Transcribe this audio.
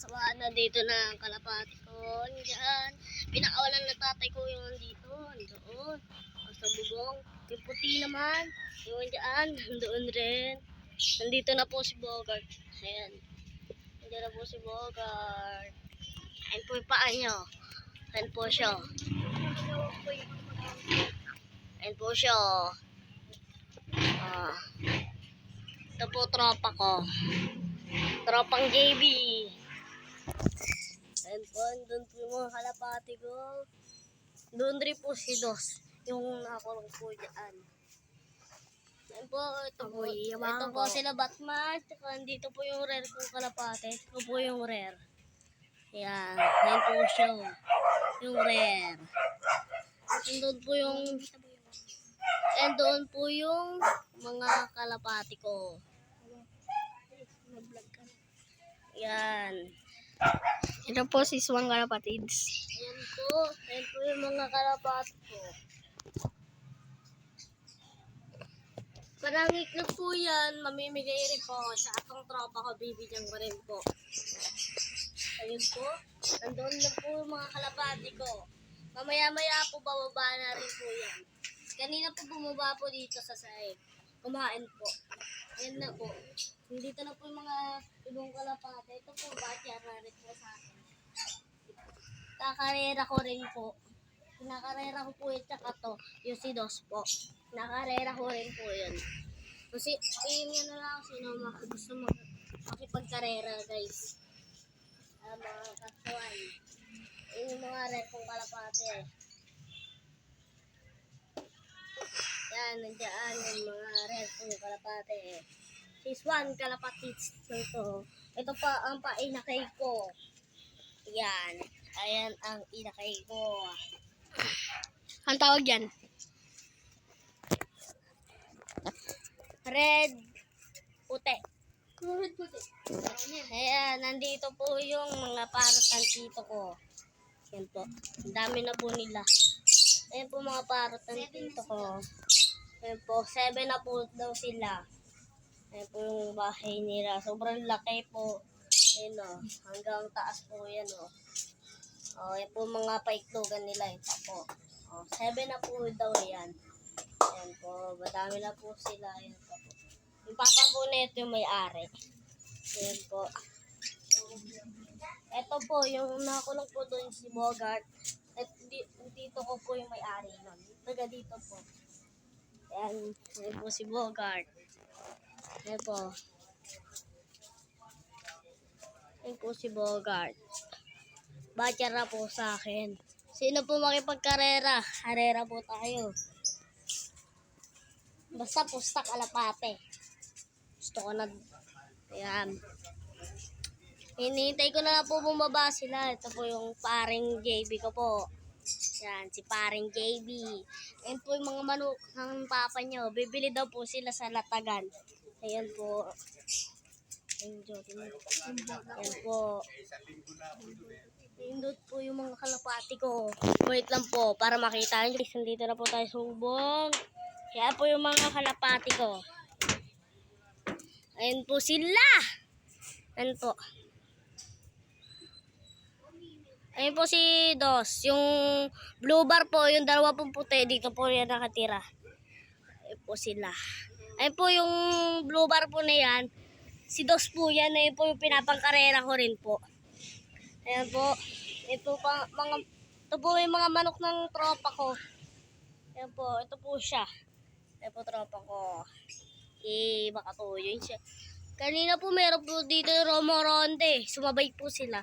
Sasawaan na dito na ang kalapati ko. Diyan. Pinakawalan na tatay ko yung dito. Doon. Sa bubong. Yung puti naman. Yung diyan. Doon rin. Nandito na po si Bogart. Ayan. Nandito na po si Bogart. Ayan po yung paa nyo. Ayan po siya. Ayan po siya. Ito po tropa ko. Tropang JB. Ayan po, doon po yung mga kalapati ko. Doon rin po si Dos, yung nakulong po dyan. Ayan po, ito po sila Batman. Tsaka dito po yung rare kong kalapati. Ito po yung rare. Ayan, ayan po siya. Yung rare. And doon po yung mga kalapati ko. Yan. Ito po si Swang Kalapatids. Ayan po yung mga kalapati ko. Parang iklog po yan, mamimigay rin po sa atong tropa ko, bibigyan ko rin po. Ayun po, nandoon na po yung mga kalapati ko. Mamaya-maya po bababa na rin po yan. Kanina po bumaba po dito sa sahig. Kumain po. Ayan na po. Dito na po yung mga ibang kalapati. Ito po, backyard rin po sa akin. Kakarera ko rin po. Nakarera ko po yung tsaka to, yung si Dos po. Nakarera ko rin po yun. Kasi, yun na lang sino gusto makipagkarera, guys. Mga katuan. Yun yung mga red kong kalapati. Yan, nandiyan yung mga red kong kalapati. Si Swan Kalapatids ito. Ito pa ang painakay ko. Yan. Ayan ang inakay ko. Ang tawag yan? Red puti. Red puti. Ayan, nandito po yung mga parot ng tito ko. Yan po. Ang dami na po nila. Ayan po mga parot ng tito ko. Ayan po, 7 na po daw sila. Ayan po yung bahay nila. Sobrang laki po. Ayan o. Hanggang taas po yan o. Ayan po mga paiklogan nila. Ito po. 7 na po daw yan. Ayan po. Madami na po sila. Ayan po. Yung papa po na ito yung may-ari. Ayan po. Ito po, yung nakulong po doon si Bogart. At dito ko po yung may-ari nun. Taga dito po. Ayan. Ayan po si Bogart. Ayan po. Ayan po si Bogart. Batya na po sa akin. Sino po makipagkarera? Karera po tayo. Basta pusta kalapate. Gusto ko na. Ayan. Hinihintay ko na lang po bumaba sila. Ito po yung paring JB ko po. Yan, si paring JB. Ayan po yung mga manok ng papa nyo. Bibili daw po sila sa latagan. Ayan po. Ayan po. Pindot po yung mga kalapati ko. Wait lang po para makita nyo. Nandito na po tayo sa bubong. Kaya po yung mga kalapati ko. Ayan po sila. Ayan po. Ayan po si Dos. Yung blue bar po, yung dalawa pong puti. Dito po yan nakatira. Ayan po sila. Ayan po yung blue bar po na yan. Si Dos po yan. Ayan po yung pinapangkarera ko rin po. Ayan po. Ito po yung mga manok ng tropa ko. Ayan po. Ito po siya. Ayan po tropa ko. Baka to yun siya. Kanina po meron po dito yung Romo Ronde. Sumabay po sila.